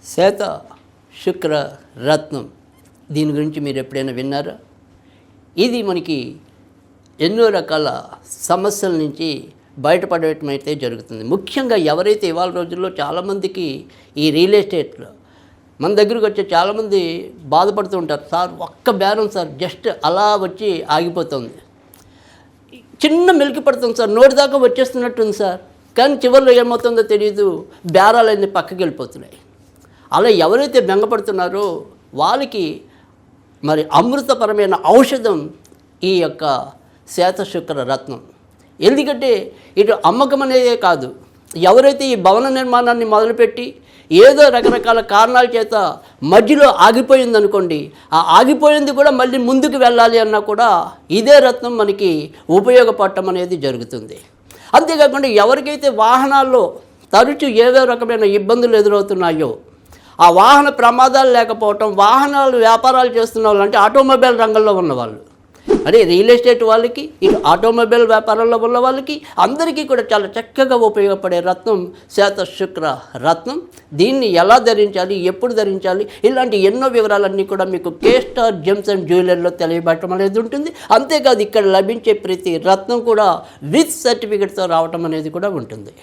శ్వేత శుక్ర రత్నం దీని గురించి మీరు ఎప్పుడైనా విన్నారా? ఇది మనకి ఎన్నో రకాల సమస్యల నుంచి బయటపడటం అయితే జరుగుతుంది. ముఖ్యంగా ఎవరైతే ఇవాళ రోజుల్లో చాలామందికి ఈ రియల్ ఎస్టేట్లో మన దగ్గరకు వచ్చే చాలామంది బాధపడుతూ ఉంటారు. సార్ ఒక్క బేరం సార్ జస్ట్ అలా వచ్చి ఆగిపోతుంది, చిన్న మెలికి పడుతుంది సార్, నోటి దాకా వచ్చేస్తున్నట్టుంది సార్, కానీ చివరిలో ఏమవుతుందో తెలియదు, బేరాలన్నీ పక్కకి వెళ్ళిపోతున్నాయి. అలా ఎవరైతే బెంగపడుతున్నారో వాళ్ళకి మరి అమృతపరమైన ఔషధం ఈ యొక్క శ్వేత శుక్ర రత్నం. ఎందుకంటే ఇటు అమ్మకం అనేదే కాదు, ఎవరైతే ఈ భవన నిర్మాణాన్ని మొదలుపెట్టి ఏదో రకరకాల కారణాల చేత మధ్యలో ఆగిపోయిందనుకోండి, ఆ ఆగిపోయింది కూడా మళ్ళీ ముందుకు వెళ్ళాలి అన్నా కూడా ఇదే రత్నం మనకి ఉపయోగపడటం అనేది జరుగుతుంది. అంతేకాకుండా ఎవరికైతే వాహనాల్లో తరచూ ఏదో రకమైన ఇబ్బందులు ఎదురవుతున్నాయో, ఆ వాహన ప్రమాదాలు లేకపోవటం, వాహనాలు వ్యాపారాలు చేస్తున్న వాళ్ళు అంటే ఆటోమొబైల్ రంగంలో ఉన్నవాళ్ళు, అంటే రియల్ ఎస్టేట్ వాళ్ళకి, ఇటు ఆటోమొబైల్ వ్యాపారంలో ఉన్న వాళ్ళకి అందరికీ కూడా చాలా చక్కగా ఉపయోగపడే రత్నం శ్వేత శుక్ర రత్నం. దీన్ని ఎలా ధరించాలి, ఎప్పుడు ధరించాలి, ఇలాంటి ఎన్నో వివరాలన్నీ కూడా మీకు కే స్టార్ జెమ్స్ అండ్ జ్యువెలరీలో తెలియబడటం అనేది ఉంటుంది. అంతేకాదు ఇక్కడ లభించే ప్రతి రత్నం కూడా విత్ సర్టిఫికెట్తో రావటం అనేది కూడా ఉంటుంది.